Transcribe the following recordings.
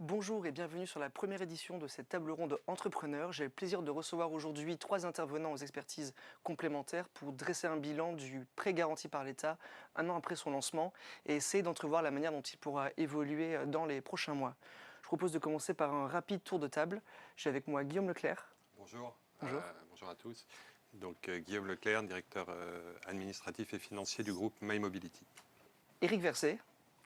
Bonjour et bienvenue sur la première édition de cette table ronde entrepreneur. J'ai le plaisir de recevoir aujourd'hui 3 intervenants aux expertises complémentaires pour dresser un bilan du prêt garanti par l'État un an après son lancement et essayer d'entrevoir la manière dont il pourra évoluer dans les prochains mois. Je propose de commencer par un rapide tour de table. J'ai avec moi Guillaume Leclerc. Bonjour. Bonjour. Bonjour à tous. Donc Guillaume Leclerc, directeur administratif et financier du groupe MyMobility. Éric Verset.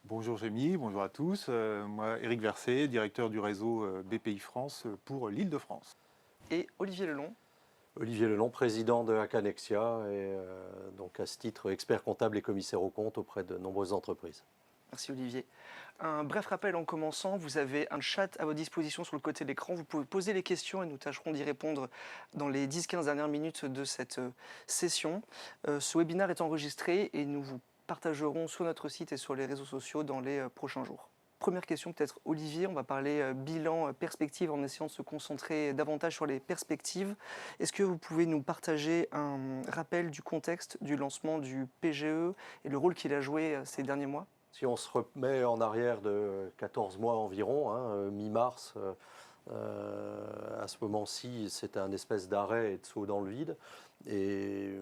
Bonjour Jémy, bonjour à tous. Moi, Éric Verset, directeur du réseau BPI France pour l'Île-de-France. Et Olivier Lelon. Olivier Lelon, président de Acanexia et donc à ce titre expert comptable et commissaire aux comptes auprès de nombreuses entreprises. Merci Olivier. Un bref rappel en commençant, vous avez un chat à votre disposition sur le côté de l'écran. Vous pouvez poser les questions et nous tâcherons d'y répondre dans les 10-15 dernières minutes de cette session. Ce webinaire est enregistré et nous vous partagerons sur notre site et sur les réseaux sociaux dans les prochains jours. Première question peut-être Olivier, on va parler bilan, perspective en essayant de se concentrer davantage sur les perspectives. Est-ce que vous pouvez nous partager un rappel du contexte du lancement du PGE et le rôle qu'il a joué ces derniers mois ? Si on se remet en arrière de 14 mois environ, mi-mars, à ce moment-ci, c'était un espèce d'arrêt et de saut dans le vide. Et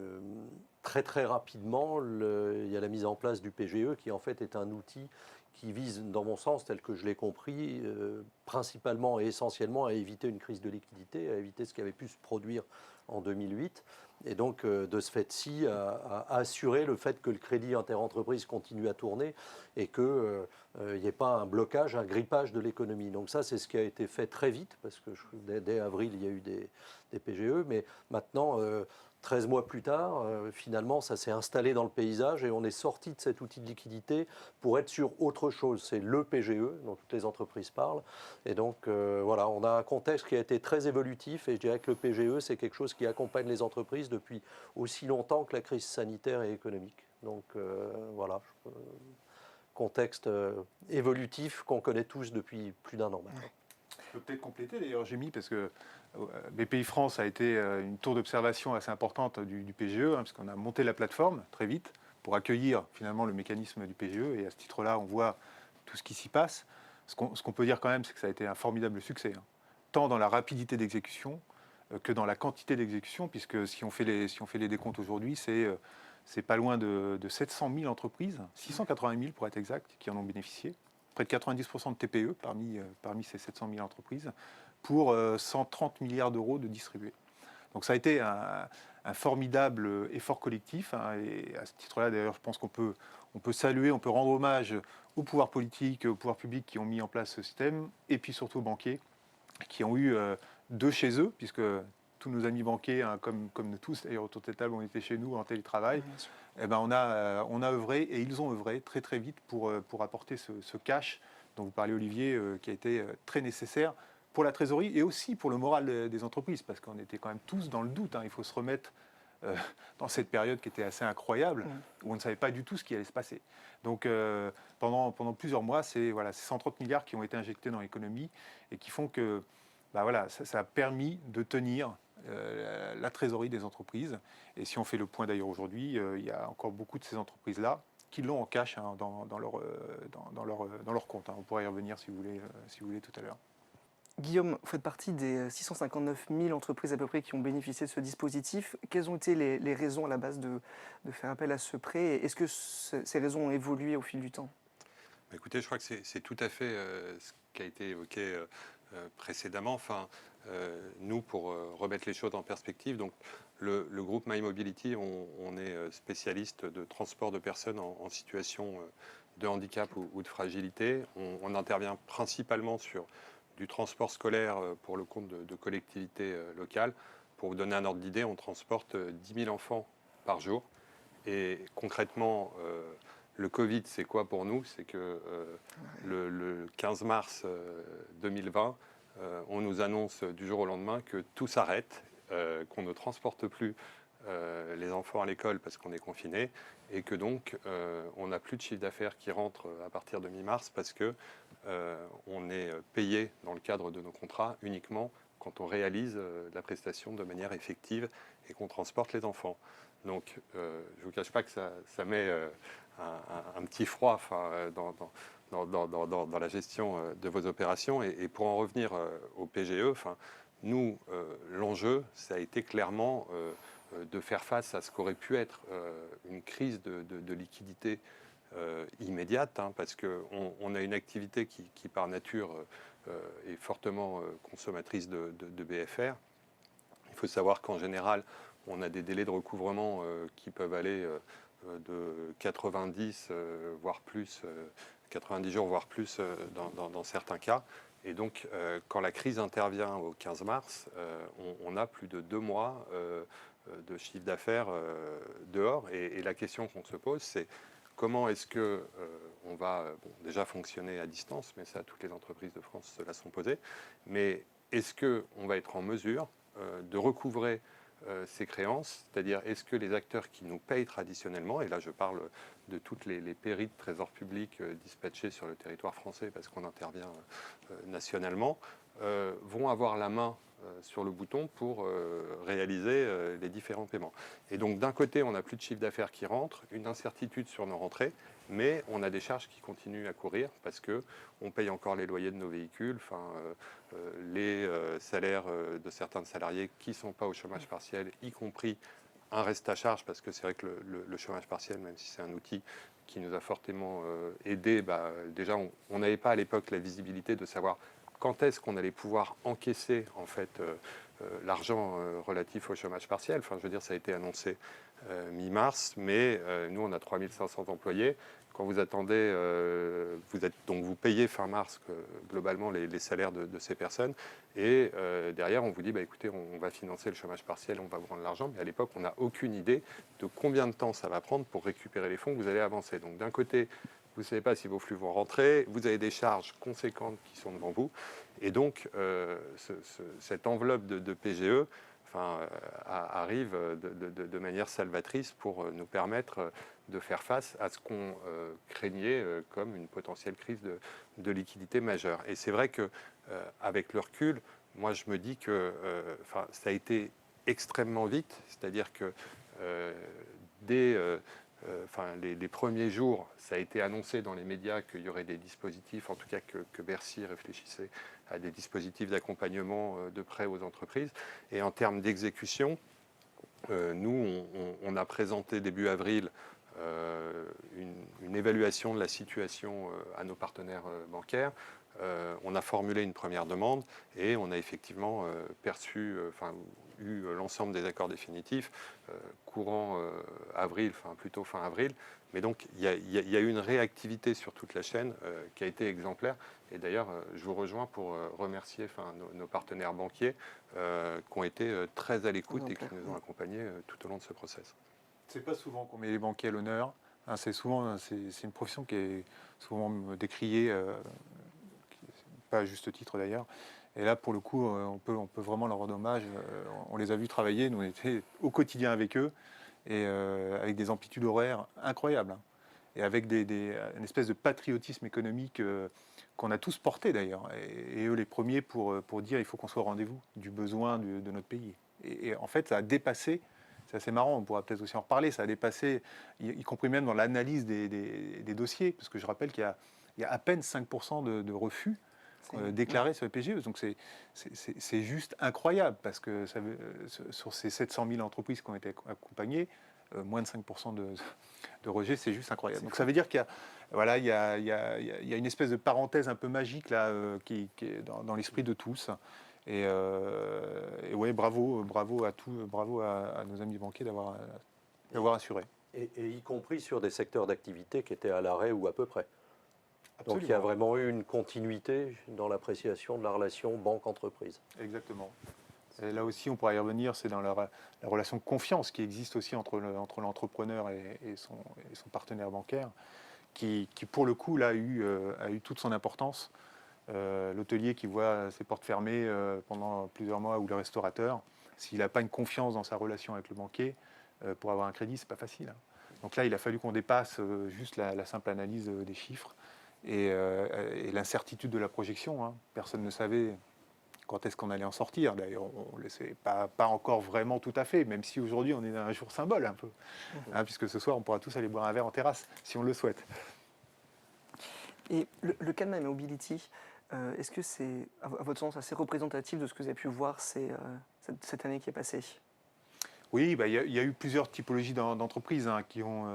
très très rapidement, il y a la mise en place du PGE qui en fait est un outil qui vise, dans mon sens, tel que je l'ai compris, principalement et essentiellement à éviter une crise de liquidité, à éviter ce qui avait pu se produire en 2008. Et donc, de ce fait-ci, à assurer le fait que le crédit interentreprise continue à tourner et qu'il n'y ait pas un blocage, un grippage de l'économie. Donc ça, c'est ce qui a été fait très vite, parce que dès avril, il y a eu des PGE. Mais maintenant, 13 mois plus tard, finalement, ça s'est installé dans le paysage et on est sorti de cet outil de liquidité pour être sur autre chose. C'est le PGE, dont toutes les entreprises parlent. Et donc, voilà, on a un contexte qui a été très évolutif et je dirais que le PGE, c'est quelque chose qui accompagne les entreprises depuis aussi longtemps que la crise sanitaire et économique. Donc, voilà, contexte évolutif qu'on connaît tous depuis plus d'un an maintenant. Je peux peut-être compléter d'ailleurs Jémy, parce que BPI France a été une tour d'observation assez importante du PGE, parce qu'on a monté la plateforme très vite pour accueillir finalement le mécanisme du PGE, et à ce titre-là, on voit tout ce qui s'y passe. Ce qu'on peut dire quand même, c'est que ça a été un formidable succès, tant dans la rapidité d'exécution que dans la quantité d'exécution, puisque si on fait les décomptes aujourd'hui, c'est pas loin de 700 000 entreprises, 680 000 pour être exact, qui en ont bénéficié. Près de 90% de TPE parmi ces 700 000 entreprises, pour 130 milliards d'euros de distribués. Donc ça a été un formidable effort collectif, et à ce titre-là, d'ailleurs, je pense qu'on peut saluer, on peut rendre hommage aux pouvoirs politiques, aux pouvoirs publics qui ont mis en place ce système, et puis surtout aux banquiers, qui ont eu de chez eux, puisque tous nos amis banquiers, comme nous tous, d'ailleurs autour de cette table, on était chez nous en télétravail, eh ben on a œuvré, et ils ont œuvré très très vite pour apporter ce cash dont vous parlez Olivier, qui a été très nécessaire pour la trésorerie et aussi pour le moral des entreprises, parce qu'on était quand même tous dans le doute, il faut se remettre dans cette période qui était assez incroyable, où on ne savait pas du tout ce qui allait se passer. Donc pendant plusieurs mois, c'est 130 milliards qui ont été injectés dans l'économie et qui font que ça a permis de tenir la trésorerie des entreprises. Et si on fait le point d'ailleurs aujourd'hui, il y a encore beaucoup de ces entreprises-là qui l'ont en cash dans leur compte. On pourra y revenir si vous voulez tout à l'heure. Guillaume, vous faites partie des 659 000 entreprises à peu près qui ont bénéficié de ce dispositif. Quelles ont été les raisons à la base de faire appel à ce prêt? Est-ce que ces raisons ont évolué au fil du temps? Écoutez, je crois que c'est tout à fait ce qui a été évoqué précédemment. Nous, pour remettre les choses en perspective, donc le groupe MyMobility, on est spécialiste de transport de personnes en situation de handicap ou de fragilité. On intervient principalement sur du transport scolaire pour le compte de collectivités locales. Pour vous donner un ordre d'idée, on transporte 10 000 enfants par jour. Et concrètement, le Covid, c'est quoi pour nous? C'est que le 15 mars 2020, on nous annonce du jour au lendemain que tout s'arrête, qu'on ne transporte plus les enfants à l'école parce qu'on est confiné, et que donc on n'a plus de chiffre d'affaires qui rentre à partir de mi-mars parce que on est payé dans le cadre de nos contrats uniquement quand on réalise la prestation de manière effective et qu'on transporte les enfants. Donc je ne vous cache pas que ça met un petit froid dans la gestion de vos opérations. Et pour en revenir au PGE, nous, l'enjeu, ça a été clairement de faire face à ce qu'aurait pu être une crise de liquidité immédiate, parce qu'on a une activité qui par nature, est fortement consommatrice de BFR. Il faut savoir qu'en général, on a des délais de recouvrement qui peuvent aller de 90, voire plus, 90 jours, voire plus dans certains cas. Et donc, quand la crise intervient au 15 mars, on a plus de 2 mois de chiffre d'affaires dehors. Et la question qu'on se pose, c'est comment est-ce qu'on va déjà fonctionner à distance, mais ça, toutes les entreprises de France se la sont posées. Mais est-ce qu'on va être en mesure de recouvrer ces créances, c'est-à-dire est-ce que les acteurs qui nous payent traditionnellement, et là je parle de toutes les pairies de trésor public dispatchées sur le territoire français parce qu'on intervient nationalement, vont avoir la main sur le bouton pour réaliser les différents paiements. Et donc d'un côté, on n'a plus de chiffre d'affaires qui rentre, une incertitude sur nos rentrées, mais on a des charges qui continuent à courir parce qu'on paye encore les loyers de nos véhicules, les salaires de certains salariés qui ne sont pas au chômage partiel, y compris un reste à charge, parce que c'est vrai que le chômage partiel, même si c'est un outil qui nous a fortement aidés, déjà on n'avait pas à l'époque la visibilité de savoir quand est-ce qu'on allait pouvoir encaisser en fait l'argent relatif au chômage partiel. Je veux dire, ça a été annoncé mi-mars, mais nous on a 3500 employés. Quand vous attendez, vous payez fin mars globalement les salaires de ces personnes, et derrière on vous dit écoutez, on va financer le chômage partiel, on va vous rendre l'argent, mais à l'époque on n'a aucune idée de combien de temps ça va prendre pour récupérer les fonds que vous allez avancer. Donc d'un côté, vous ne savez pas si vos flux vont rentrer, vous avez des charges conséquentes qui sont devant vous, et donc cette enveloppe de PGE arrive de manière salvatrice pour nous permettre de faire face à ce qu'on craignait comme une potentielle crise de liquidité majeure. Et c'est vrai qu'avec le recul, moi je me dis que ça a été extrêmement vite, c'est-à-dire que dès les premiers jours, ça a été annoncé dans les médias qu'il y aurait des dispositifs, en tout cas que Bercy réfléchissait à des dispositifs d'accompagnement de prêt aux entreprises. Et en termes d'exécution, nous, on a présenté début avril une évaluation de la situation à nos partenaires bancaires. On a formulé une première demande et on a effectivement eu l'ensemble des accords définitifs courant avril, plutôt fin avril. Mais donc il y a eu une réactivité sur toute la chaîne qui a été exemplaire. Et d'ailleurs, je vous rejoins pour remercier nos partenaires banquiers qui ont été très à l'écoute et qui nous ont accompagnés tout au long de ce process. C'est pas souvent qu'on met les banquiers à l'honneur. C'est une profession qui est souvent décriée, pas à juste titre d'ailleurs. Et là, pour le coup, on peut vraiment leur rendre hommage. On les a vus travailler, nous on était au quotidien avec eux, et avec des amplitudes horaires incroyables, et avec une espèce de patriotisme économique qu'on a tous porté d'ailleurs, et eux les premiers pour dire il faut qu'on soit au rendez-vous du besoin de notre pays. Et en fait, ça a dépassé. C'est assez marrant, on pourra peut-être aussi en reparler. Ça a dépassé, y compris même dans l'analyse des dossiers, parce que je rappelle qu'il y a à peine 5% de refus déclarés sur le PGE. Donc c'est juste incroyable, parce que sur ces 700 000 entreprises qui ont été accompagnées, moins de 5% de rejet, c'est juste incroyable. Donc ça veut dire qu'il y a une espèce de parenthèse un peu magique là, qui est dans l'esprit de tous. Et ouais, bravo à nos amis banquiers d'avoir assuré. Et y compris sur des secteurs d'activité qui étaient à l'arrêt ou à peu près. Absolument. Donc il y a vraiment eu une continuité dans l'appréciation de la relation banque-entreprise. Exactement. Et là aussi, on pourra y revenir, c'est dans la relation de confiance qui existe aussi entre l'entrepreneur et son partenaire bancaire, qui pour le coup là, a eu toute son importance. L'hôtelier qui voit ses portes fermées pendant plusieurs mois, ou le restaurateur, s'il n'a pas une confiance dans sa relation avec le banquier, pour avoir un crédit, c'est pas facile. Donc là, il a fallu qu'on dépasse juste la simple analyse des chiffres et l'incertitude de la projection. Personne ne savait quand est-ce qu'on allait en sortir. D'ailleurs, on ne le sait pas encore vraiment tout à fait, même si aujourd'hui on est dans un jour symbole un peu, puisque ce soir on pourra tous aller boire un verre en terrasse, si on le souhaite. Et le cas de My Mobility, est-ce que c'est, à votre sens, assez représentatif de ce que vous avez pu voir cette année qui est passée? Oui, il y a eu plusieurs typologies d'entreprises qui ont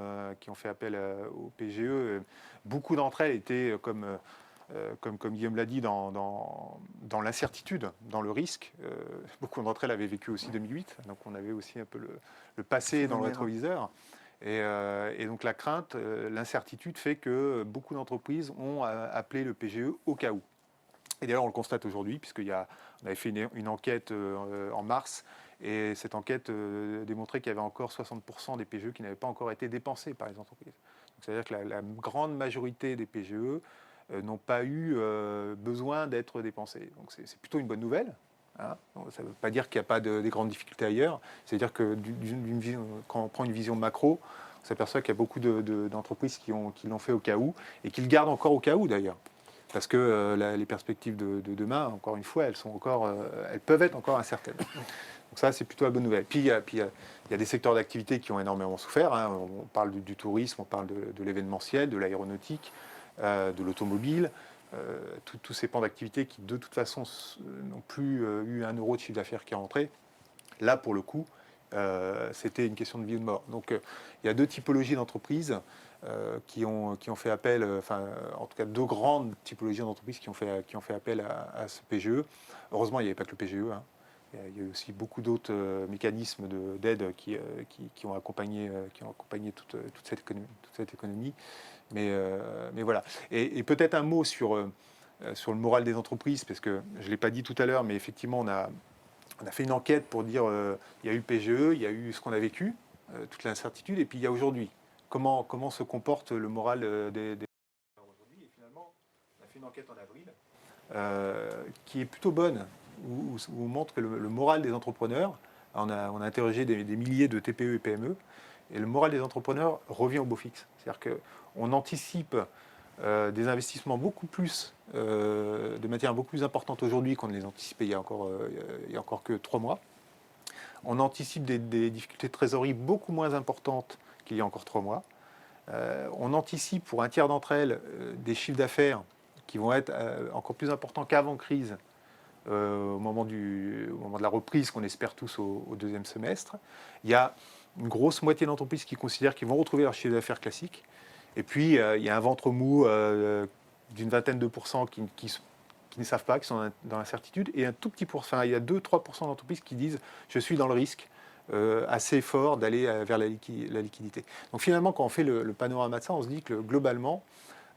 fait appel au PGE. Beaucoup d'entre elles étaient, comme Guillaume l'a dit, dans l'incertitude, dans le risque. Beaucoup d'entre elles avaient vécu aussi 2008, donc on avait aussi un peu le passé dans le rétroviseur. Et donc la crainte, l'incertitude fait que beaucoup d'entreprises ont appelé le PGE au cas où. Et d'ailleurs, on le constate aujourd'hui, on avait fait une enquête en mars, et cette enquête démontrait qu'il y avait encore 60% des PGE qui n'avaient pas encore été dépensés par les entreprises. C'est-à-dire que la grande majorité des PGE n'ont pas eu besoin d'être dépensés. Donc c'est plutôt une bonne nouvelle. Hein. Ça ne veut pas dire qu'il n'y a pas des grandes difficultés ailleurs. C'est-à-dire que quand on prend une vision macro, on s'aperçoit qu'il y a beaucoup d'entreprises qui l'ont fait au cas où, et qui le gardent encore au cas où d'ailleurs. Parce que les perspectives de demain, encore une fois, elles peuvent être encore incertaines. Donc ça, c'est plutôt la bonne nouvelle. Puis il y a des secteurs d'activité qui ont énormément souffert. Hein. On parle du tourisme, on parle de l'événementiel, de l'aéronautique, de l'automobile. Tous ces pans d'activité qui, de toute façon, n'ont plus eu un euro de chiffre d'affaires qui est rentré. Là, pour le coup, c'était une question de vie ou de mort. Donc il y a deux typologies d'entreprises qui ont fait appel, en tout cas deux grandes typologies d'entreprises qui ont fait appel à ce PGE. Heureusement, il n'y avait pas que le PGE. Hein. Il y a eu aussi beaucoup d'autres mécanismes d'aide qui ont accompagné toute cette économie. Mais voilà. Et peut-être un mot sur le moral des entreprises, parce que je ne l'ai pas dit tout à l'heure, mais effectivement, on a fait une enquête pour dire il y a eu le PGE, il y a eu ce qu'on a vécu, toute l'incertitude, et puis il y a aujourd'hui. Comment se comporte le moral des aujourd'hui. Et finalement, on a fait une enquête en avril qui est plutôt bonne, où on montre que le moral des entrepreneurs, on a interrogé des milliers de TPE et PME, et le moral des entrepreneurs revient au beau fixe. C'est-à-dire qu'on anticipe des investissements beaucoup plus, de manière beaucoup plus importante aujourd'hui qu'on ne les anticipait il y a encore que 3 mois. On anticipe des difficultés de trésorerie beaucoup moins importantes qu'il y a encore 3 mois. On anticipe pour un tiers d'entre elles des chiffres d'affaires qui vont être encore plus importants qu'avant crise, au moment de la reprise qu'on espère tous au deuxième semestre. Il y a une grosse moitié d'entreprises qui considèrent qu'ils vont retrouver leur chiffre d'affaires classique. Et puis, il y a un ventre mou d'une vingtaine de pourcents qui ne savent pas, qui sont dans l'incertitude. Et un tout petit pourcent, il y a 2-3% d'entreprises qui disent « je suis dans le risque ». Assez fort d'aller vers la liquidité. Donc finalement, quand on fait le panorama de ça, on se dit que globalement,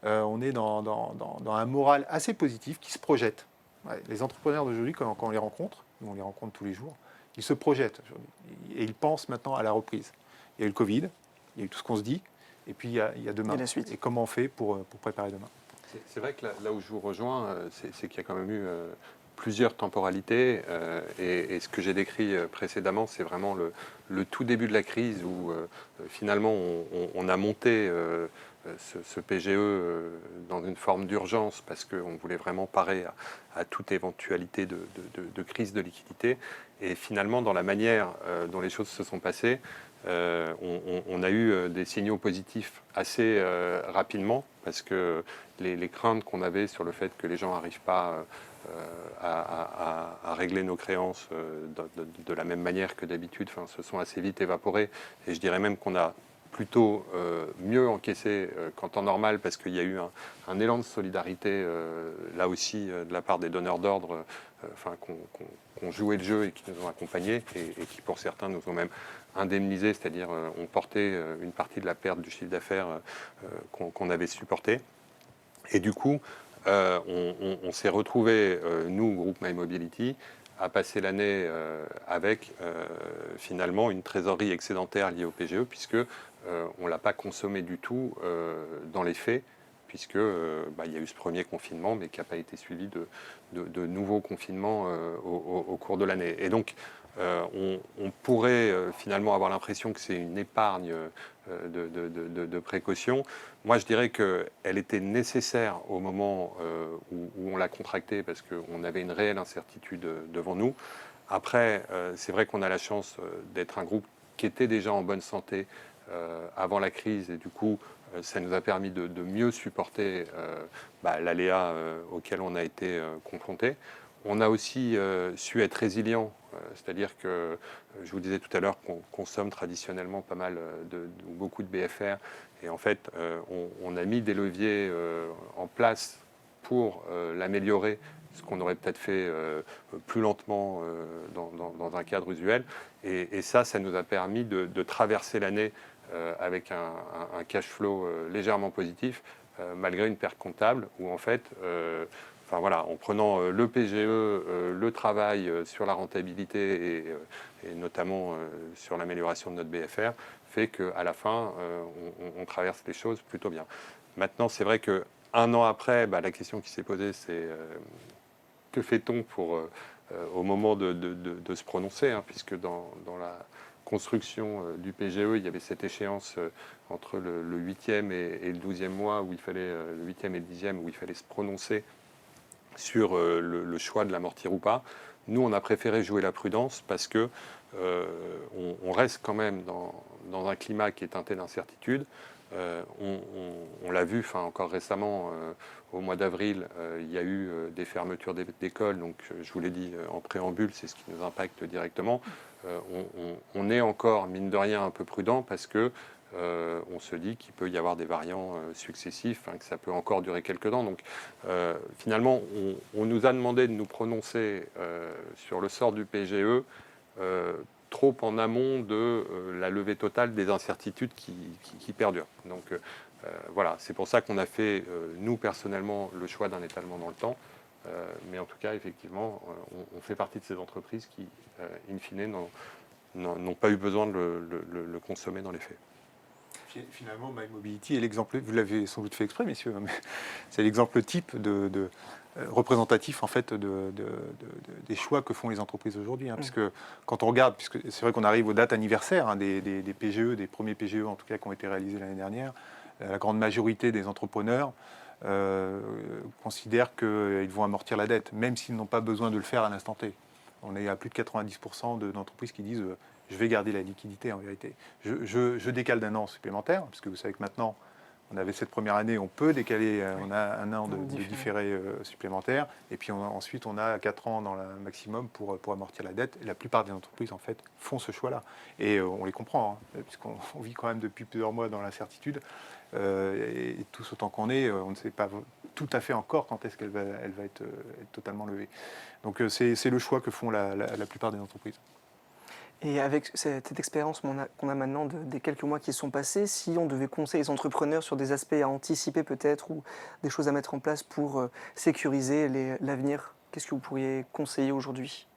on est dans un moral assez positif qui se projette. Ouais, les entrepreneurs d'aujourd'hui, quand on les rencontre, nous on les rencontre tous les jours, ils se projettent aujourd'hui. Et ils pensent maintenant à la reprise. Il y a eu le Covid, il y a eu tout ce qu'on se dit, et puis il y a demain. Et la suite. Et comment on fait pour préparer demain. C'est vrai que là où je vous rejoins, c'est qu'il y a quand même eu plusieurs temporalités. Et ce que j'ai décrit précédemment, c'est vraiment le tout début de la crise où finalement on a monté ce PGE dans une forme d'urgence parce qu'on voulait vraiment parer à toute éventualité de crise de liquidité. Et finalement, dans la manière dont les choses se sont passées, on a eu des signaux positifs assez rapidement parce que les craintes qu'on avait sur le fait que les gens n'arrivent pas à régler nos créances de la même manière que d'habitude se sont assez vite évaporées. Et je dirais même qu'on a plutôt mieux encaissé qu'en temps normal parce qu'il y a eu un élan de solidarité là aussi de la part des donneurs d'ordre qui ont joué le jeu et qui nous ont accompagnés et qui pour certains nous ont même indemnisés, c'est-à-dire ont porté une partie de la perte du chiffre d'affaires qu'on avait supporté. Et du coup, on s'est retrouvé, nous, groupe My Mobility, à passer l'année avec finalement une trésorerie excédentaire liée au PGE, puisque on ne l'a pas consommé du tout dans les faits puisque il y a eu ce premier confinement, mais qui n'a pas été suivi de nouveaux confinements au cours de l'année. Et donc, on pourrait finalement avoir l'impression que c'est une épargne de précaution. Moi, je dirais qu'elle était nécessaire au moment où on l'a contractée, parce qu'on avait une réelle incertitude devant nous. Après, c'est vrai qu'on a la chance d'être un groupe qui était déjà en bonne santé avant la crise, et du coup, ça nous a permis de mieux supporter l'aléa auquel on a été confronté. On a aussi su être résilient, c'est-à-dire que je vous disais tout à l'heure qu'on consomme traditionnellement pas mal beaucoup de BFR, et en fait, on a mis des leviers en place pour l'améliorer, ce qu'on aurait peut-être fait plus lentement dans un cadre usuel. Et ça nous a permis de traverser l'année avec un cash flow légèrement positif, malgré une perte comptable où en fait, en prenant le PGE, le travail sur la rentabilité et notamment sur l'amélioration de notre BFR, fait qu'à la fin, on traverse les choses plutôt bien. Maintenant, c'est vrai qu'un an après, la question qui s'est posée, c'est que fait-on au moment de se prononcer, hein, puisque dans la construction du PGE, il y avait cette échéance entre le 8e et le 12e mois, où il fallait, le 8e et le 10e, où il fallait se prononcer sur le choix de l'amortir ou pas. Nous, on a préféré jouer la prudence parce que on reste quand même dans un climat qui est teinté d'incertitude. On l'a vu, encore récemment, au mois d'avril, il y a eu des fermetures d'écoles. Donc, je vous l'ai dit en préambule, c'est ce qui nous impacte directement. On est encore, mine de rien, un peu prudent parce que on se dit qu'il peut y avoir des variants successifs, que ça peut encore durer quelques temps. Donc, finalement, on nous a demandé de nous prononcer sur le sort du PGE trop en amont de la levée totale des incertitudes qui perdurent. Donc voilà, c'est pour ça qu'on a fait, nous personnellement, le choix d'un étalement dans le temps. Mais en tout cas, effectivement, on fait partie de ces entreprises qui, in fine, n'ont pas eu besoin de le consommer dans les faits. Finalement, MyMobility est l'exemple, vous l'avez sans doute fait exprès, messieurs, mais c'est l'exemple type représentatif en fait des choix que font les entreprises aujourd'hui. Puisque quand on regarde, puisque c'est vrai qu'on arrive aux dates anniversaires des PGE, des premiers PGE en tout cas qui ont été réalisés l'année dernière, la grande majorité des entrepreneurs considèrent qu'ils vont amortir la dette, même s'ils n'ont pas besoin de le faire à l'instant T. On est à plus de 90% d'entreprises qui disent je vais garder la liquidité en vérité. Je décale d'un an supplémentaire, parce que vous savez que maintenant, on avait cette première année, on peut décaler, on a un an de différé supplémentaire, et puis ensuite on a 4 ans dans le maximum pour amortir la dette. Et la plupart des entreprises en fait font ce choix-là, et on les comprend, puisqu'on vit quand même depuis plusieurs mois dans l'incertitude, et tous autant qu'on est, on ne sait pas tout à fait encore quand est-ce qu'elle va être totalement levée. Donc c'est le choix que font la plupart des entreprises. Et avec cette expérience qu'on a maintenant des quelques mois qui sont passés, si on devait conseiller les entrepreneurs sur des aspects à anticiper peut-être ou des choses à mettre en place pour sécuriser l'avenir, qu'est-ce que vous pourriez conseiller aujourd'hui ?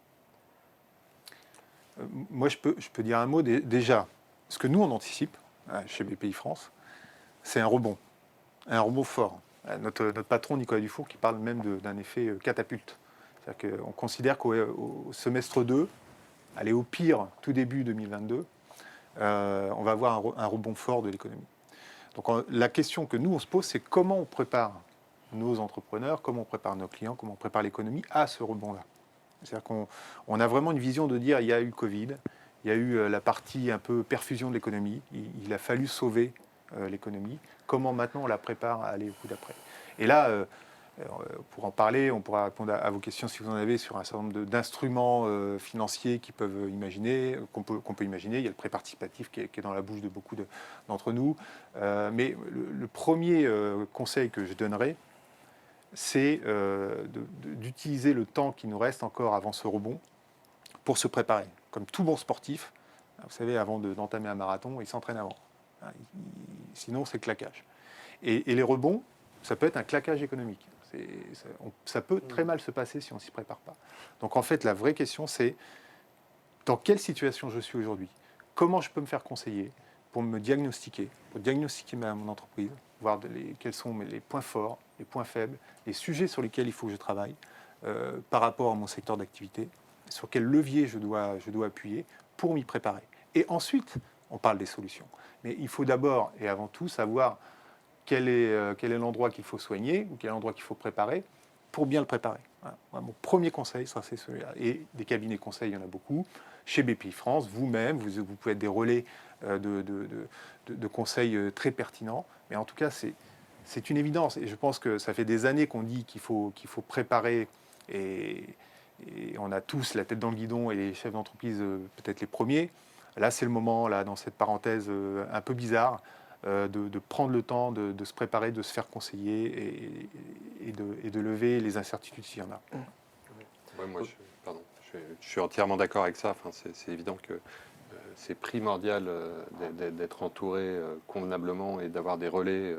Moi, je peux dire un mot déjà. Ce que nous, on anticipe chez BPI-France, c'est un rebond fort. Notre patron, Nicolas Dufour, qui parle même d'un effet catapulte. C'est-à-dire qu'on considère qu'au semestre 2, aller au pire, tout début 2022, on va avoir un rebond fort de l'économie. Donc la question que nous, on se pose, c'est comment on prépare nos entrepreneurs, comment on prépare nos clients, comment on prépare l'économie à ce rebond-là. C'est-à-dire qu'on a vraiment une vision de dire, il y a eu le Covid, il y a eu la partie un peu perfusion de l'économie, il a fallu sauver l'économie. Comment maintenant on la prépare à aller au coup d'après. Et là, pour en parler, on pourra répondre à vos questions si vous en avez sur un certain nombre d'instruments financiers qu'on peut imaginer. Il y a le prêt participatif qui est dans la bouche de beaucoup d'entre nous. Mais le premier conseil que je donnerais, c'est d'utiliser le temps qui nous reste encore avant ce rebond pour se préparer. Comme tout bon sportif, vous savez, avant d'entamer un marathon, il s'entraîne avant. Sinon, c'est le claquage. Et les rebonds, ça peut être un claquage économique. Ça peut très mal se passer si on ne s'y prépare pas. Donc en fait, la vraie question, c'est dans quelle situation je suis aujourd'hui ? Comment je peux me faire conseiller ? pour me diagnostiquer, mon entreprise, voir quels sont les points forts, les points faibles, les sujets sur lesquels il faut que je travaille par rapport à mon secteur d'activité, sur quel levier je dois appuyer pour m'y préparer. Et ensuite, on parle des solutions. Mais il faut d'abord et avant tout savoir quel est l'endroit qu'il faut soigner ou quel est l'endroit qu'il faut préparer pour bien le préparer. Voilà. Moi, mon premier conseil, ça c'est celui-là. Et des cabinets conseils, il y en a beaucoup. Chez BPI France, vous-même, vous pouvez être des relais de conseils très pertinents. Mais en tout cas, c'est une évidence. Et je pense que ça fait des années qu'on dit qu'il faut préparer. Et on a tous la tête dans le guidon et les chefs d'entreprise peut-être les premiers. Là, c'est le moment, là, dans cette parenthèse un peu bizarre, de prendre le temps de se préparer, de se faire conseiller et de lever les incertitudes s'il y en a. Ouais, moi, je suis entièrement d'accord avec ça. Enfin, c'est évident que c'est primordial d'être entouré convenablement et d'avoir des relais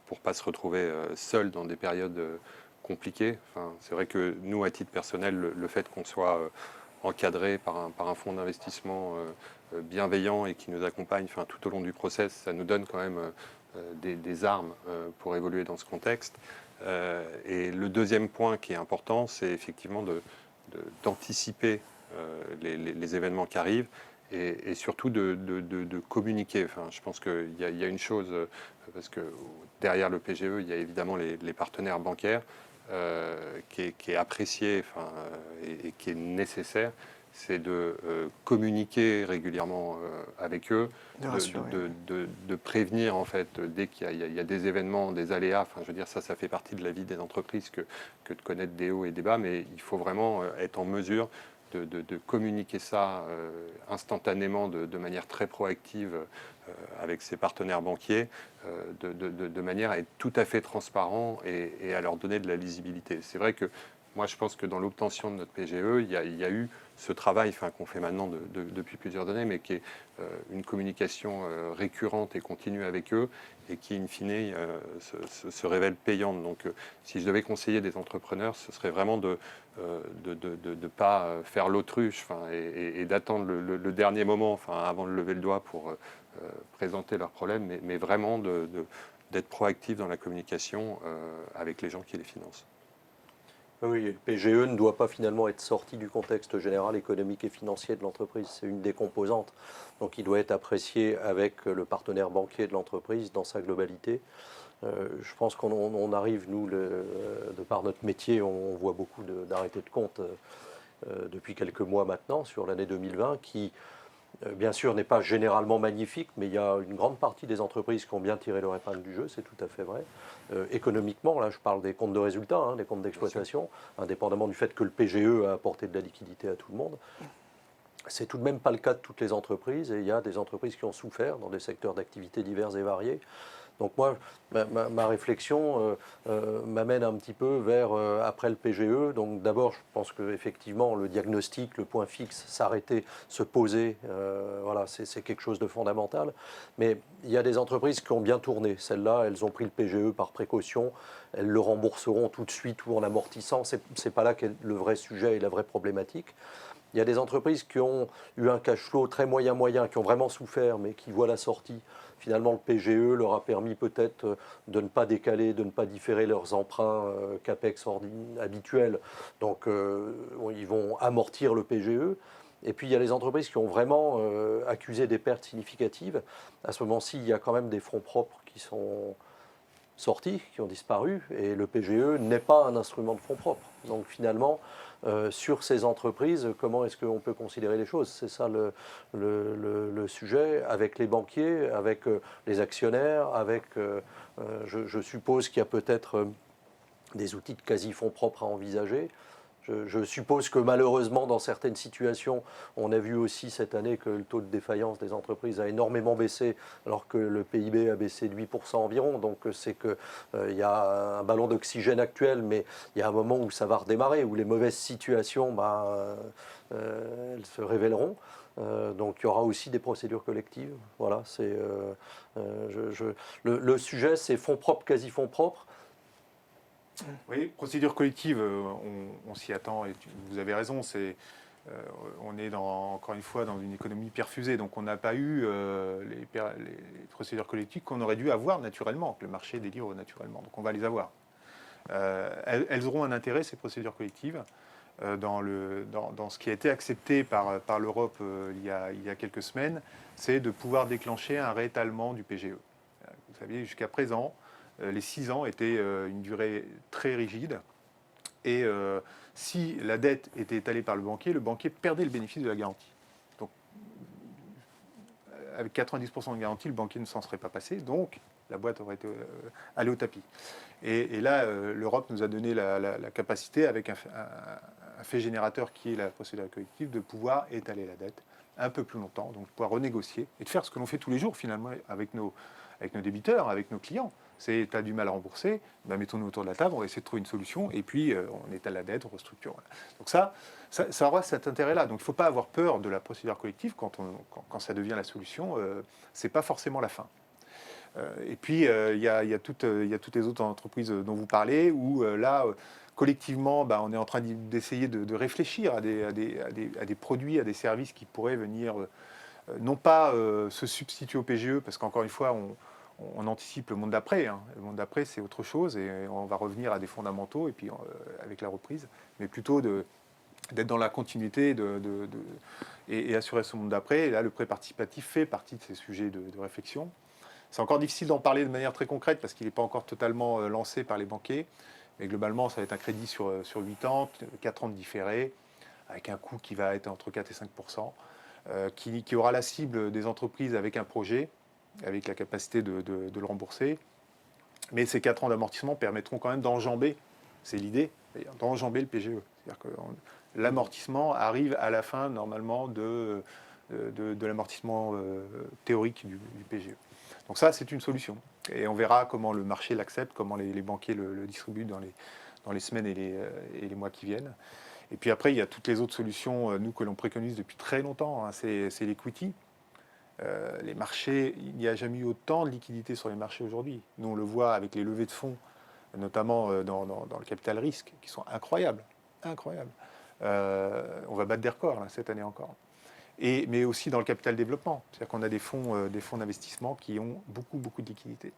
pour ne pas se retrouver seul dans des périodes compliquées. Enfin, c'est vrai que nous, à titre personnel, le fait qu'on soit encadré par un fonds d'investissement bienveillant et qui nous accompagne tout au long du process, ça nous donne quand même des armes pour évoluer dans ce contexte. Et le deuxième point qui est important, c'est effectivement d'anticiper les événements qui arrivent et surtout de communiquer. Enfin, je pense qu'il y a une chose, parce que derrière le PGE, il y a évidemment les partenaires bancaires qui est apprécié et qui est nécessaire, c'est de communiquer régulièrement avec eux, de prévenir en fait dès qu'il y a des événements, des aléas. Enfin, je veux dire, ça fait partie de la vie des entreprises que de connaître des hauts et des bas, mais il faut vraiment être en mesure de communiquer ça instantanément, de manière très proactive avec ses partenaires banquiers, de manière à être tout à fait transparent et à leur donner de la lisibilité. C'est vrai que moi, je pense que dans l'obtention de notre PGE, il y a eu ce travail qu'on fait maintenant depuis plusieurs années, mais qui est une communication récurrente et continue avec eux et qui, in fine, se révèle payante. Donc, si je devais conseiller des entrepreneurs, ce serait vraiment de ne pas faire l'autruche et d'attendre le dernier moment avant de lever le doigt pour présenter leurs problèmes, mais vraiment d'être proactif dans la communication avec les gens qui les financent. Oui, le PGE ne doit pas finalement être sorti du contexte général économique et financier de l'entreprise. C'est une des composantes. Donc il doit être apprécié avec le partenaire banquier de l'entreprise dans sa globalité. Je pense qu'on arrive, nous, de par notre métier, on voit beaucoup d'arrêtés de compte depuis quelques mois maintenant sur l'année 2020 qui, bien sûr, n'est pas généralement magnifique, mais il y a une grande partie des entreprises qui ont bien tiré leur épingle du jeu, c'est tout à fait vrai. Économiquement, là je parle des comptes de résultats, des comptes d'exploitation, indépendamment du fait que le PGE a apporté de la liquidité à tout le monde. C'est tout de même pas le cas de toutes les entreprises, et il y a des entreprises qui ont souffert dans des secteurs d'activité divers et variés. Donc moi, ma réflexion m'amène un petit peu vers après le PGE. Donc d'abord, je pense qu'effectivement, le diagnostic, le point fixe, s'arrêter, se poser, voilà, c'est quelque chose de fondamental. Mais il y a des entreprises qui ont bien tourné. Celles-là, elles ont pris le PGE par précaution. Elles le rembourseront tout de suite ou en amortissant. C'est pas là qu'est le vrai sujet et la vraie problématique. Il y a des entreprises qui ont eu un cash flow très moyen, qui ont vraiment souffert, mais qui voient la sortie. Finalement, le PGE leur a permis peut-être de ne pas décaler, de ne pas différer leurs emprunts CAPEX habituels. Donc, ils vont amortir le PGE. Et puis, il y a les entreprises qui ont vraiment accusé des pertes significatives. À ce moment-ci, il y a quand même des fonds propres qui sont sortis, qui ont disparu. Et le PGE n'est pas un instrument de fonds propres. Donc, finalement, sur ces entreprises, comment est-ce qu'on peut considérer les choses? C'est ça le sujet, avec les banquiers, avec les actionnaire, avec, je suppose qu'il y a peut-être des outils de quasi-fonds propres à envisager. Je suppose que malheureusement, dans certaines situations, on a vu aussi cette année que le taux de défaillance des entreprises a énormément baissé, alors que le PIB a baissé de 8% environ. Donc c'est qu'il y a un ballon d'oxygène actuel, mais il y a un moment où ça va redémarrer, où les mauvaises situations, elles se révéleront. Donc il y aura aussi des procédures collectives. Voilà, le sujet, c'est fonds propres, quasi-fonds propres. Oui, procédure collective, on s'y attend et vous avez raison. On est encore une fois dans une économie perfusée, donc on n'a pas eu les procédures collectives qu'on aurait dû avoir naturellement, que le marché délivre naturellement. Donc on va les avoir. Elles auront un intérêt, ces procédures collectives, dans ce qui a été accepté par l'Europe il y a quelques semaines, c'est de pouvoir déclencher un réétalement du PGE. Vous savez, jusqu'à présent, les 6 ans étaient une durée très rigide. Et si la dette était étalée par le banquier perdait le bénéfice de la garantie. Donc, avec 90% de garantie, le banquier ne s'en serait pas passé. Donc, la boîte aurait été allée au tapis. Et là, l'Europe nous a donné la capacité, avec un fait générateur qui est la procédure collective, de pouvoir étaler la dette un peu plus longtemps, donc de pouvoir renégocier et de faire ce que l'on fait tous les jours finalement avec nos débiteurs, avec nos clients. C'est, tu as du mal à rembourser, ben mettons-nous autour de la table, on va essayer de trouver une solution, et puis on étale la dette, on restructure. Voilà. Donc ça aura cet intérêt-là. Donc il ne faut pas avoir peur de la procédure collective quand ça devient la solution. Ce n'est pas forcément la fin. Et puis il y a toutes les autres entreprises dont vous parlez, où là, collectivement, on est en train d'essayer de réfléchir à des produits, à des services qui pourraient venir, non pas se substituer au PGE, parce qu'encore une fois, on anticipe le monde d'après. Hein. Le monde d'après, c'est autre chose, et on va revenir à des fondamentaux, et puis avec la reprise, mais plutôt d'être dans la continuité et assurer ce monde d'après. Et là, le prêt participatif fait partie de ces sujets de réflexion. C'est encore difficile d'en parler de manière très concrète, parce qu'il n'est pas encore totalement lancé par les banquiers. Mais globalement, ça va être un crédit sur 8 ans, 4 ans de différé, avec un coût qui va être entre 4 et 5%, qui aura la cible des entreprises avec un projet, avec la capacité de le rembourser. Mais ces 4 ans d'amortissement permettront quand même d'enjamber, c'est l'idée, d'enjamber le PGE. C'est-à-dire que l'amortissement arrive à la fin, normalement, de l'amortissement théorique du PGE. Donc ça, c'est une solution. Et on verra comment le marché l'accepte, comment les banquiers le distribuent dans les semaines et les mois qui viennent. Et puis après, il y a toutes les autres solutions, nous, que l'on préconise depuis très longtemps. Hein, c'est l'equity. Les marchés, il n'y a jamais eu autant de liquidités sur les marchés aujourd'hui. Nous, on le voit avec les levées de fonds, notamment dans le capital risque, qui sont incroyables. Incroyables. On va battre des records là, cette année encore. Mais aussi dans le capital développement. C'est-à-dire qu'on a des fonds d'investissement qui ont beaucoup de liquidités.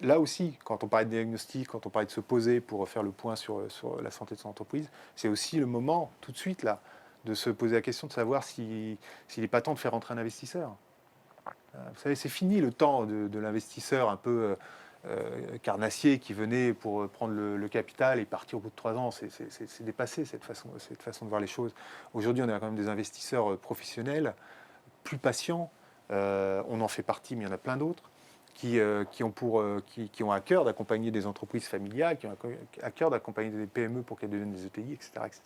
Là aussi, quand on parlait de diagnostic, quand on parlait de se poser pour faire le point sur la santé de son entreprise, c'est aussi le moment, tout de suite, là, de se poser la question de savoir s'il n'est pas temps de faire entrer un investisseur. Vous savez, c'est fini le temps de l'investisseur un peu carnassier qui venait pour prendre le capital et partir au bout de 3 ans. C'est dépassé cette façon de voir les choses. Aujourd'hui, on a quand même des investisseurs professionnels, plus patients. On en fait partie, mais il y en a plein d'autres qui ont à cœur d'accompagner des entreprises familiales, qui ont à cœur d'accompagner des PME pour qu'elles deviennent des ETI, etc., etc.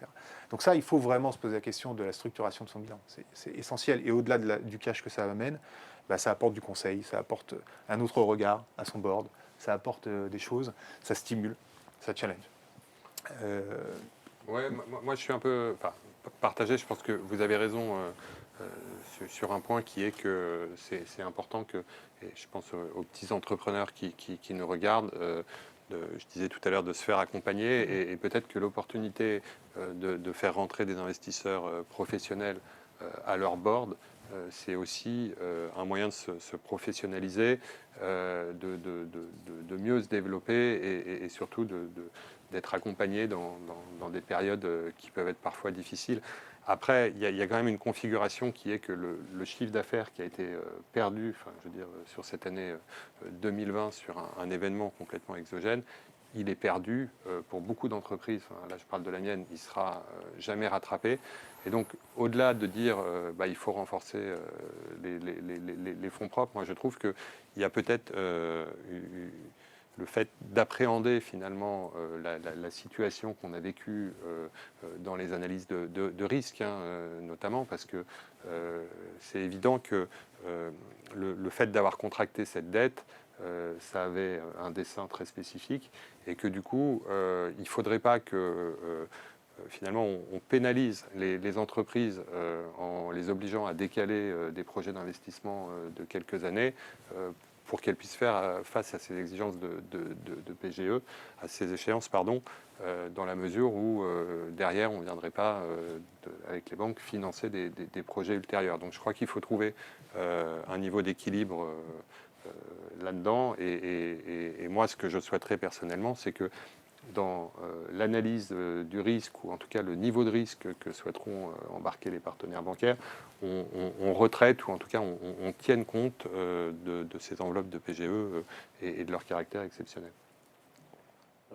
Donc ça, il faut vraiment se poser la question de la structuration de son bilan. C'est essentiel. Et au-delà du cash que ça amène, ça apporte du conseil, ça apporte un autre regard à son board, ça apporte des choses, ça stimule, ça challenge. Ouais, moi je suis un peu partagé. Je pense que vous avez raison sur un point qui est que c'est important que, et je pense aux petits entrepreneurs qui nous regardent, je disais tout à l'heure, de se faire accompagner, et peut-être que l'opportunité de faire rentrer des investisseurs professionnels à leur board, c'est aussi un moyen de se professionnaliser, de mieux se développer, et surtout d'être accompagné dans des périodes qui peuvent être parfois difficiles. Après, il y a quand même une configuration qui est que le chiffre d'affaires qui a été perdu, sur cette année 2020, sur un événement complètement exogène, il est perdu pour beaucoup d'entreprises. Là, je parle de la mienne, il sera jamais rattrapé. Et donc, au-delà de dire il faut renforcer les fonds propres, moi je trouve qu'il y a peut-être le fait d'appréhender finalement la situation qu'on a vécue dans les analyses de risque, notamment parce que c'est évident que le fait d'avoir contracté cette dette, ça avait un dessin très spécifique, et que du coup, il ne faudrait pas que finalement on pénalise les entreprises en les obligeant à décaler des projets d'investissement de quelques années pour qu'elle puisse faire face à ces exigences de PGE, à ces échéances, pardon, dans la mesure où derrière on ne viendrait pas avec les banques financer des projets ultérieurs. Donc je crois qu'il faut trouver un niveau d'équilibre là-dedans. Et moi, ce que je souhaiterais personnellement, c'est que dans l'analyse du risque, ou en tout cas le niveau de risque que souhaiteront embarquer les partenaires bancaires, on retraite, ou en tout cas on tienne compte de ces enveloppes de PGE et de leur caractère exceptionnel.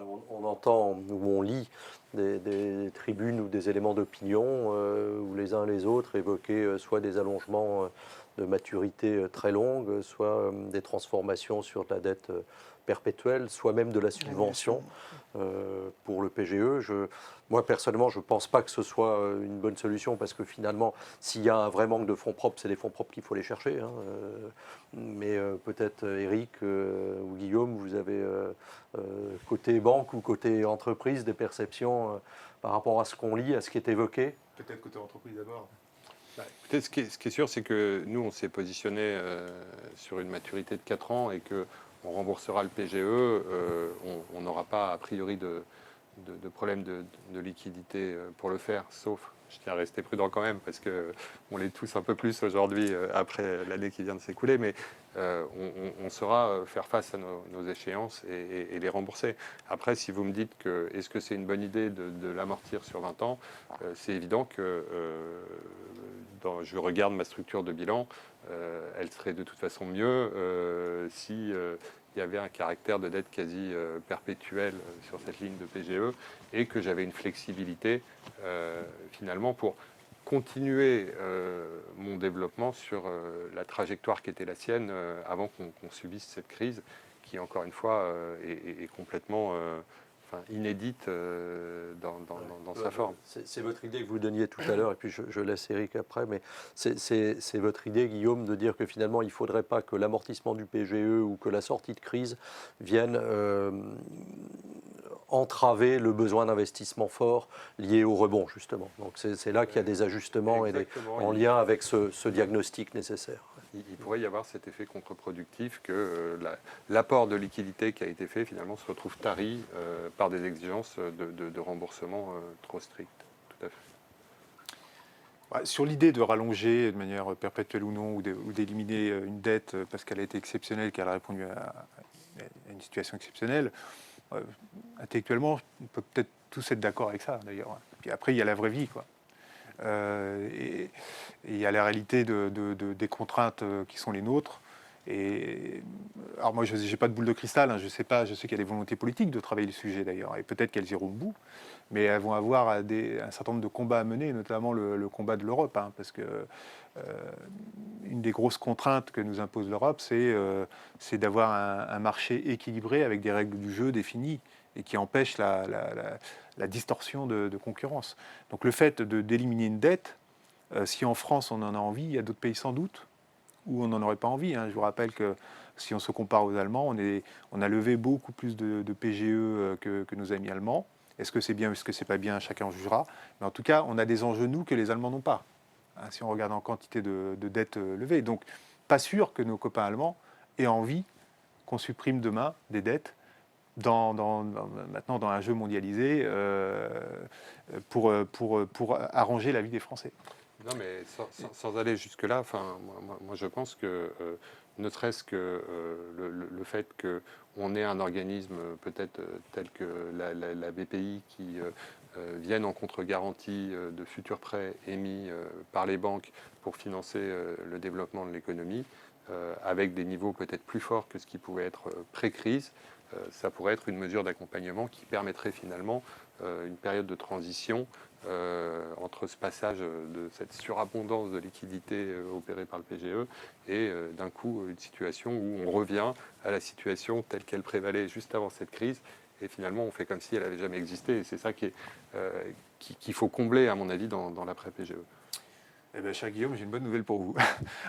On entend ou on lit des tribunes ou des éléments d'opinion où les uns les autres évoquaient soit des allongements de maturité très longues, soit des transformations sur de la dette perpétuelle, soit même de la subvention pour le PGE. Moi, personnellement, je ne pense pas que ce soit une bonne solution parce que finalement, s'il y a un vrai manque de fonds propres, c'est les fonds propres qu'il faut les chercher. Mais peut-être Eric ou Guillaume, vous avez côté banque ou côté entreprise des perceptions par rapport à ce qu'on lit, à ce qui est évoqué? Peut-être côté entreprise d'abord. Écoutez, ce qui est sûr, c'est que nous, on s'est positionné sur une maturité de 4 ans et qu'on remboursera le PGE. On n'aura pas, a priori, de problème de liquidité pour le faire, sauf, je tiens à rester prudent quand même, parce qu'on l'est tous un peu plus aujourd'hui après l'année qui vient de s'écouler, mais on saura faire face à nos échéances et les rembourser. Après, si vous me dites que est-ce que c'est une bonne idée de l'amortir sur 20 ans, c'est évident que je regarde ma structure de bilan, elle serait de toute façon mieux si il y avait un caractère de dette quasi perpétuelle sur cette ligne de PGE et que j'avais une flexibilité finalement pour continuer mon développement sur la trajectoire qui était la sienne avant qu'on subisse cette crise qui, encore une fois, est complètement inédite dans sa forme. C'est votre idée que vous donniez tout à l'heure, et puis je laisse Eric après, mais c'est votre idée, Guillaume, de dire que finalement, il ne faudrait pas que l'amortissement du PGE ou que la sortie de crise vienne entraver le besoin d'investissement fort lié au rebond, justement. Donc c'est là qu'il y a des ajustements en lien avec ce diagnostic nécessaire. Il pourrait y avoir cet effet contre-productif que l'apport de liquidité qui a été fait finalement se retrouve tari par des exigences de remboursement trop strictes. Tout à fait. Sur l'idée de rallonger de manière perpétuelle ou non, ou d'éliminer une dette parce qu'elle a été exceptionnelle, qu'elle a répondu à une situation exceptionnelle, intellectuellement, on peut peut-être tous être d'accord avec ça, d'ailleurs. Puis après, il y a la vraie vie, quoi. Et il y a la réalité des contraintes qui sont les nôtres. Et alors moi, je n'ai pas de boule de cristal, hein, je sais qu'il y a des volontés politiques de travailler le sujet d'ailleurs, et peut-être qu'elles iront au bout, mais elles vont avoir un certain nombre de combats à mener, notamment le combat de l'Europe, hein, parce que une des grosses contraintes que nous impose l'Europe, c'est d'avoir un marché équilibré avec des règles du jeu définies et qui empêchent la distorsion de concurrence. Donc le fait d'éliminer une dette, si en France on en a envie, il y a d'autres pays sans doute où on n'en aurait pas envie. Hein. Je vous rappelle que si on se compare aux Allemands, on a levé beaucoup plus de PGE que nos amis allemands. Est-ce que c'est bien ou est-ce que c'est pas bien, chacun en jugera. Mais en tout cas, on a des enjeux, nous, que les Allemands n'ont pas, hein, si on regarde en quantité de dettes levées. Donc, pas sûr que nos copains allemands aient envie qu'on supprime demain des dettes maintenant dans un jeu mondialisé pour arranger la vie des Français. Non, mais sans aller jusque-là, moi je pense que ne serait-ce que le fait qu'on ait un organisme peut-être tel que la BPI qui vienne en contre-garantie de futurs prêts émis par les banques pour financer le développement de l'économie, avec des niveaux peut-être plus forts que ce qui pouvait être pré-crise, ça pourrait être une mesure d'accompagnement qui permettrait finalement une période de transition entre ce passage de cette surabondance de liquidités opérée par le PGE et d'un coup une situation où on revient à la situation telle qu'elle prévalait juste avant cette crise et finalement on fait comme si elle n'avait jamais existé et c'est ça qu'il faut combler à mon avis dans l'après-PGE. Eh bien, cher Guillaume, j'ai une bonne nouvelle pour vous.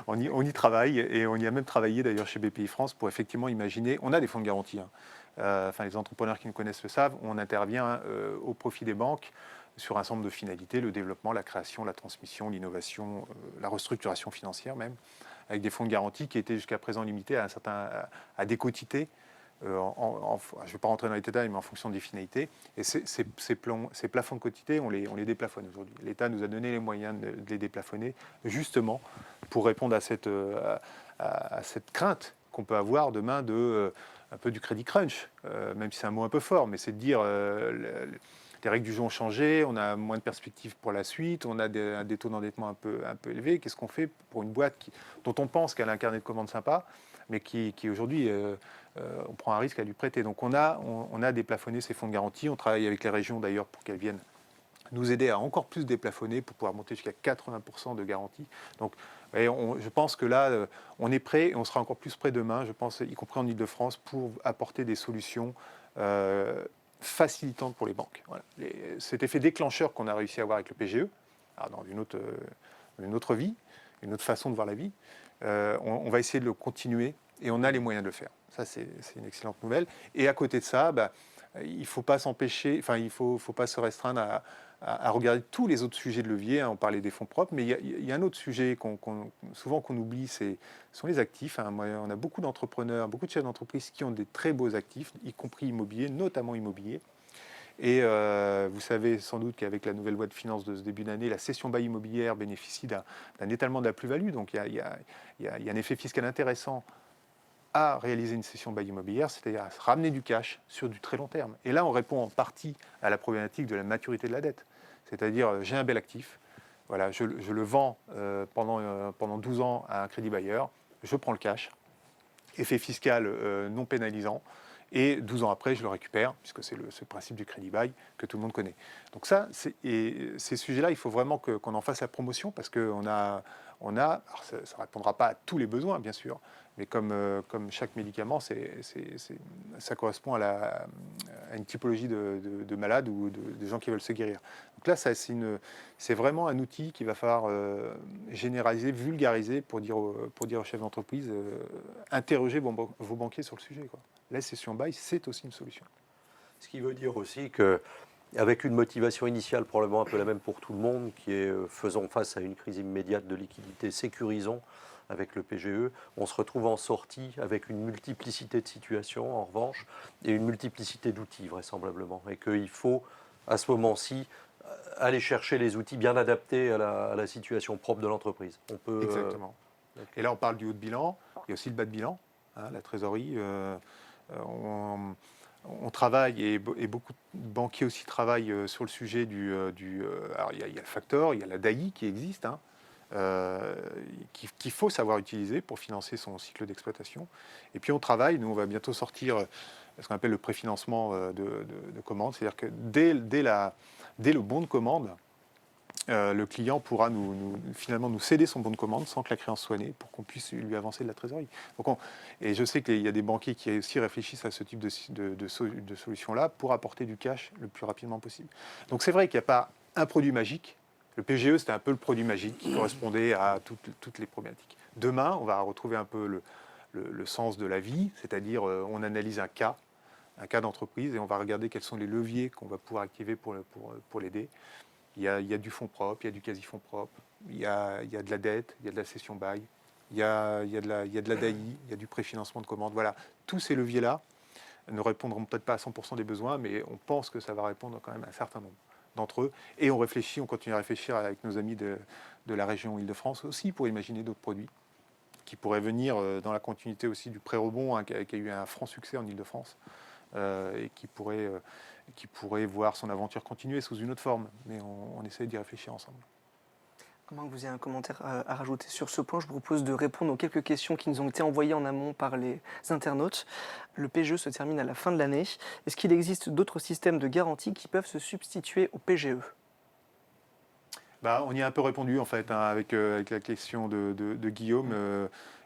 on y travaille et on y a même travaillé d'ailleurs chez BPI France pour effectivement imaginer. On a des fonds de garantie. Hein. Les entrepreneurs qui nous connaissent le savent. On intervient au profit des banques sur un ensemble de finalités, le développement, la création, la transmission, l'innovation, la restructuration financière même. avec des fonds de garantie qui étaient jusqu'à présent limités à des quotités. Je ne vais pas rentrer dans les détails, mais en fonction des finalités. Et ces plafonds de quotité, on les déplafonne aujourd'hui. L'État nous a donné les moyens de les déplafonner, justement pour répondre à cette crainte qu'on peut avoir demain un peu du crédit crunch, même si c'est un mot un peu fort, mais c'est de dire les règles du jeu ont changé, on a moins de perspectives pour la suite, on a des taux d'endettement un peu élevés. Qu'est-ce qu'on fait pour une boîte dont on pense qu'elle a un carnet de commandes sympa, mais qui aujourd'hui, on prend un risque à lui prêter. Donc on a déplafonné ces fonds de garantie. On travaille avec les régions d'ailleurs pour qu'elles viennent nous aider à encore plus déplafonner pour pouvoir monter jusqu'à 80% de garantie. Donc je pense que là, on est prêt et on sera encore plus prêt demain, je pense, y compris en Ile-de-France, pour apporter des solutions facilitantes pour les banques. Voilà. Cet effet déclencheur qu'on a réussi à avoir avec le PGE, alors dans une autre vie, une autre façon de voir la vie, on va essayer de le continuer et on a les moyens de le faire. Ça, c'est une excellente nouvelle. Et à côté de ça, il ne faut pas s'empêcher, enfin, il faut pas se restreindre à regarder tous les autres sujets de levier. Hein. On parlait des fonds propres, mais il y a un autre sujet souvent qu'on oublie, ce sont les actifs. Hein. On a beaucoup d'entrepreneurs, beaucoup de chefs d'entreprise qui ont des très beaux actifs, y compris immobiliers, notamment immobiliers. Et vous savez sans doute qu'avec la nouvelle loi de finances de ce début d'année, la cession bail immobilière bénéficie d'un étalement de la plus-value. Donc il y a un effet fiscal intéressant à réaliser une cession bail immobilière, c'est-à-dire à se ramener du cash sur du très long terme. Et là, on répond en partie à la problématique de la maturité de la dette. C'est-à-dire, j'ai un bel actif, voilà, je le vends pendant 12 ans à un crédit bailleur, je prends le cash, effet fiscal non pénalisant, et 12 ans après, je le récupère, puisque c'est ce principe du crédit bail que tout le monde connaît. Donc ça, ces sujets-là, il faut vraiment qu'on en fasse la promotion, parce qu'on a alors ça ne répondra pas à tous les besoins, bien sûr, mais comme chaque médicament, ça correspond à une typologie de malades ou de gens qui veulent se guérir. Donc là, c'est vraiment un outil qu'il va falloir généraliser, vulgariser pour dire aux chefs d'entreprise, interrogez vos banquiers sur le sujet, quoi. La cession bail, c'est aussi une solution. Ce qui veut dire aussi qu'avec une motivation initiale probablement un peu la même pour tout le monde, qui est faisons face à une crise immédiate de liquidité, sécurisons avec le PGE, on se retrouve en sortie avec une multiplicité de situations en revanche et une multiplicité d'outils vraisemblablement. Et qu'il faut à ce moment-ci aller chercher les outils bien adaptés à la situation propre de l'entreprise. Exactement. Et là, on parle du haut de bilan, il y a aussi le bas de bilan, hein, la trésorerie. On travaille et beaucoup de banquiers aussi travaillent sur le sujet alors il y a le factor, il y a la DAI qui existe, hein, qu'il faut savoir utiliser pour financer son cycle d'exploitation. Et puis on travaille, nous on va bientôt sortir ce qu'on appelle le préfinancement de commande, c'est-à-dire que dès le bon de commande, le client pourra finalement nous céder son bon de commande sans que la créance soit née pour qu'on puisse lui avancer de la trésorerie. Donc et je sais qu'il y a des banquiers qui aussi réfléchissent à ce type de solution-là pour apporter du cash le plus rapidement possible. Donc c'est vrai qu'il n'y a pas un produit magique. Le PGE, c'était un peu le produit magique qui correspondait à toutes les problématiques. Demain, on va retrouver un peu le sens de la vie, c'est-à-dire on analyse un cas d'entreprise et on va regarder quels sont les leviers qu'on va pouvoir activer pour l'aider. Il y a du fonds propre, il y a du quasi-fonds propre, il y a de la dette, il y a de la cession bail, il y a de la DAI, il y a du préfinancement de commande. Voilà, tous ces leviers-là ne répondront peut-être pas à 100% des besoins, mais on pense que ça va répondre quand même à un certain nombre d'entre eux. Et on continue à réfléchir avec nos amis de la région Île-de-France aussi pour imaginer d'autres produits qui pourraient venir dans la continuité aussi du pré-rebond, hein, qui a eu un franc succès en Île-de-France et qui pourrait voir son aventure continuer sous une autre forme. Mais on essaie d'y réfléchir ensemble. À moins que vous ayez un commentaire à rajouter sur ce point, je vous propose de répondre aux quelques questions qui nous ont été envoyées en amont par les internautes. Le PGE se termine à la fin de l'année. Est-ce qu'il existe d'autres systèmes de garantie qui peuvent se substituer au PGE ? On y a un peu répondu en fait, hein, avec la question de Guillaume.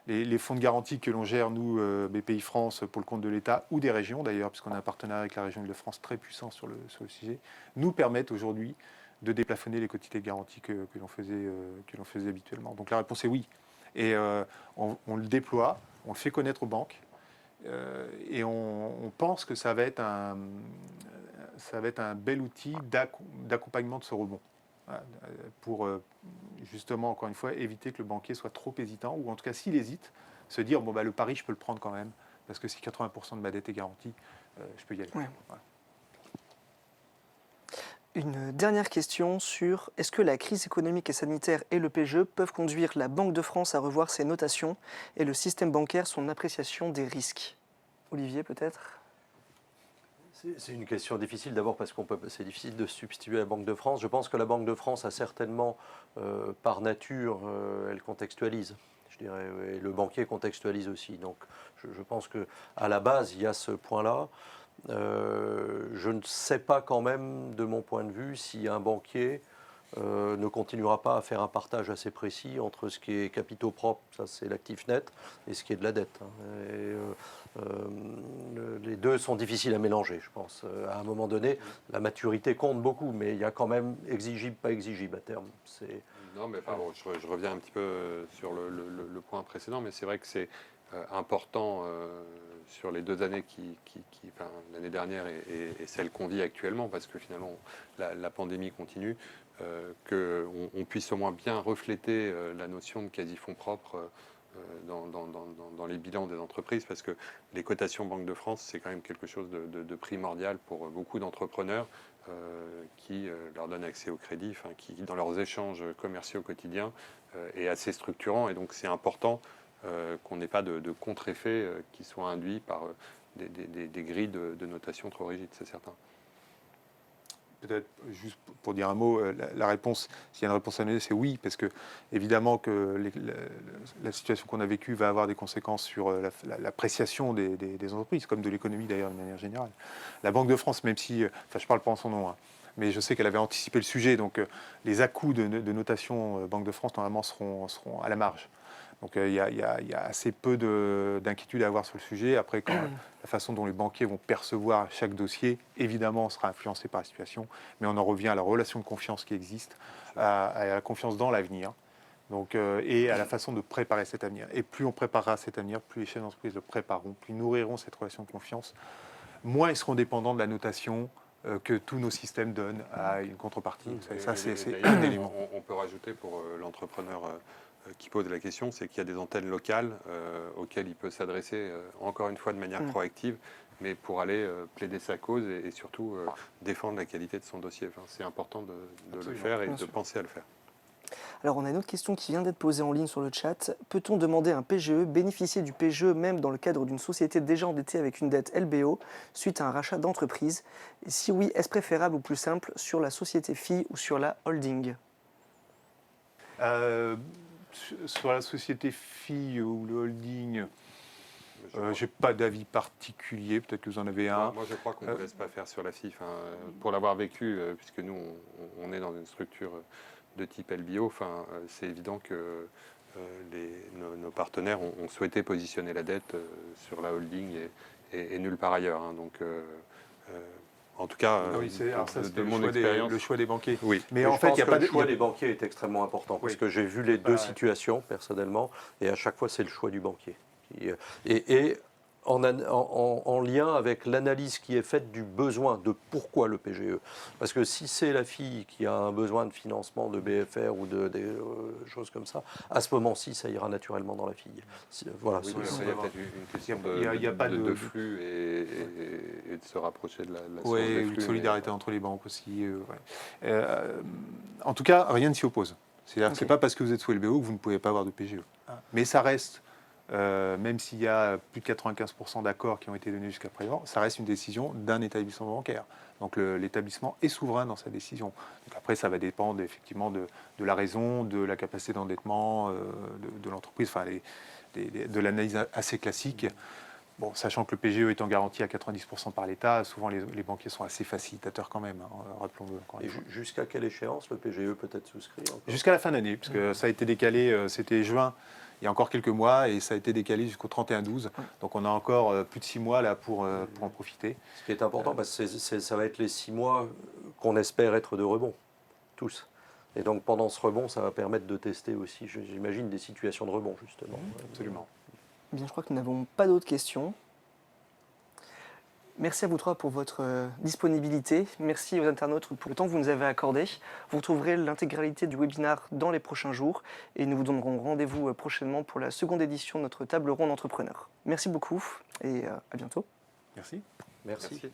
Les fonds de garantie que l'on gère, nous, BPI France, pour le compte de l'État ou des régions d'ailleurs, puisqu'on a un partenariat avec la région Île-de-France très puissant sur le sujet, nous permettent aujourd'hui de déplafonner les quantités de garantie que l'on faisait habituellement. Donc la réponse est oui. Et on le déploie, on le fait connaître aux banques, et on pense que ça va être un bel outil d'accompagnement de ce rebond. Voilà, pour justement, encore une fois, éviter que le banquier soit trop hésitant, ou en tout cas, s'il hésite, se dire, bon, bah, le pari, je peux le prendre quand même, parce que si 80% de ma dette est garantie, je peux y aller. Ouais. Voilà. Une dernière question sur est-ce que la crise économique et sanitaire et le PGE peuvent conduire la Banque de France à revoir ses notations et le système bancaire son appréciation des risques? Olivier, peut-être? C'est une question difficile d'abord parce que c'est difficile de substituer à la Banque de France. Je pense que la Banque de France a certainement, par nature, elle contextualise. Je dirais, et le banquier contextualise aussi. Donc je pense qu'à la base, il y a ce point-là. Je ne sais pas quand même, de mon point de vue, si un banquier ne continuera pas à faire un partage assez précis entre ce qui est capitaux propres, ça c'est l'actif net, et ce qui est de la dette. Et, les deux sont difficiles à mélanger, je pense. À un moment donné, la maturité compte beaucoup, mais il y a quand même exigible, pas exigible à terme. Non, mais pardon, je reviens un petit peu sur le point précédent, mais c'est vrai que c'est important sur les 2 années enfin, l'année dernière et celle qu'on vit actuellement, parce que finalement la pandémie continue, qu'on puisse au moins bien refléter la notion de quasi-fonds propres dans les bilans des entreprises, parce que les cotations Banque de France, c'est quand même quelque chose de primordial pour beaucoup d'entrepreneurs qui leur donnent accès au crédit, enfin, qui, dans leurs échanges commerciaux quotidiens, est assez structurant. Et donc, c'est important qu'on n'ait pas de contre-effets qui soient induits par des grilles de notation trop rigides, c'est certain. Peut-être juste pour dire un mot, la réponse, s'il y a une réponse à donner, c'est oui, parce que évidemment que la situation qu'on a vécue va avoir des conséquences sur l'appréciation des entreprises, comme de l'économie d'ailleurs de manière générale. La Banque de France, même si, enfin je parle pas en son nom, hein, mais je sais qu'elle avait anticipé le sujet, donc les à-coups de notation Banque de France normalement seront à la marge. Donc il y a assez peu d'inquiétude à avoir sur le sujet. Après, quand la façon dont les banquiers vont percevoir chaque dossier, évidemment, sera influencée par la situation. Mais on en revient à la relation de confiance qui existe, à la confiance dans l'avenir, donc, et à la façon de préparer cet avenir. Et plus on préparera cet avenir, plus les chefs d'entreprise le prépareront, plus ils nourriront cette relation de confiance, moins ils seront dépendants de la notation que tous nos systèmes donnent à une contrepartie. Ça, c'est un élément. On peut rajouter pour l'entrepreneur qui pose la question, c'est qu'il y a des antennes locales auxquelles il peut s'adresser, encore une fois de manière proactive, mais pour aller plaider sa cause et surtout défendre la qualité de son dossier. Enfin, c'est important de le faire et de penser à le faire. Alors, on a une autre question qui vient d'être posée en ligne sur le chat. Peut-on demander un PGE, bénéficier du PGE même dans le cadre d'une société déjà endettée avec une dette LBO suite à un rachat d'entreprise? Et si oui, est-ce préférable ou plus simple sur la société fille ou sur la holding? Sur la société fille ou le holding, je n'ai pas d'avis particulier, peut-être que vous en avez un. Moi, je crois qu'on ne laisse pas faire sur la fille. Enfin, pour l'avoir vécu, puisque nous, on est dans une structure de type LBO, enfin, c'est évident que nos partenaires ont souhaité positionner la dette sur la holding et nulle part ailleurs. Hein. Donc, en tout cas, Oui, de mon expérience, le choix des banquiers. oui. Mais en fait, il y a pas le choix des banquiers est extrêmement important parce que j'ai vu les deux situations personnellement et à chaque fois c'est le choix du banquier. Et en lien avec l'analyse qui est faite du besoin, de pourquoi le PGE. Parce que si c'est la fille qui a un besoin de financement de BFR ou des choses comme ça, à ce moment-ci, ça ira naturellement dans la fille. Voilà. Oui, il y a peut-être une question de flux et de se rapprocher de la source des flux. Une solidarité entre les banques aussi. En tout cas, rien ne s'y oppose. C'est-à-dire que ce n'est pas parce que vous êtes sous LBO que vous ne pouvez pas avoir de PGE. Mais ça reste, même s'il y a plus de 95% d'accords qui ont été donnés jusqu'à présent, ça reste une décision d'un établissement bancaire. Donc l'établissement est souverain dans sa décision. Donc après, ça va dépendre effectivement de la raison, de la capacité d'endettement de l'entreprise, enfin de l'analyse assez classique. Bon, sachant que le PGE étant garanti à 90% par l'État, souvent les banquiers sont assez facilitateurs quand même, hein, rappelons-le. Et jusqu'à quelle échéance le PGE peut être souscrit encore ? Jusqu'à la fin d'année, puisque ça a été décalé, c'était juin, il y a encore quelques mois, et ça a été décalé jusqu'au 31-12. Donc on a encore plus de 6 mois là pour en profiter. Ce qui est important, parce que ça va être les 6 mois qu'on espère être de rebond, tous. Et donc pendant ce rebond, ça va permettre de tester aussi, j'imagine, des situations de rebond, justement. Absolument. Bien, je crois que nous n'avons pas d'autres questions. Merci à vous trois pour votre disponibilité. Merci aux internautes pour le temps que vous nous avez accordé. Vous retrouverez l'intégralité du webinaire dans les prochains jours et nous vous donnerons rendez-vous prochainement pour la seconde édition de notre table ronde entrepreneur. Merci beaucoup et à bientôt. Merci. Merci. Merci.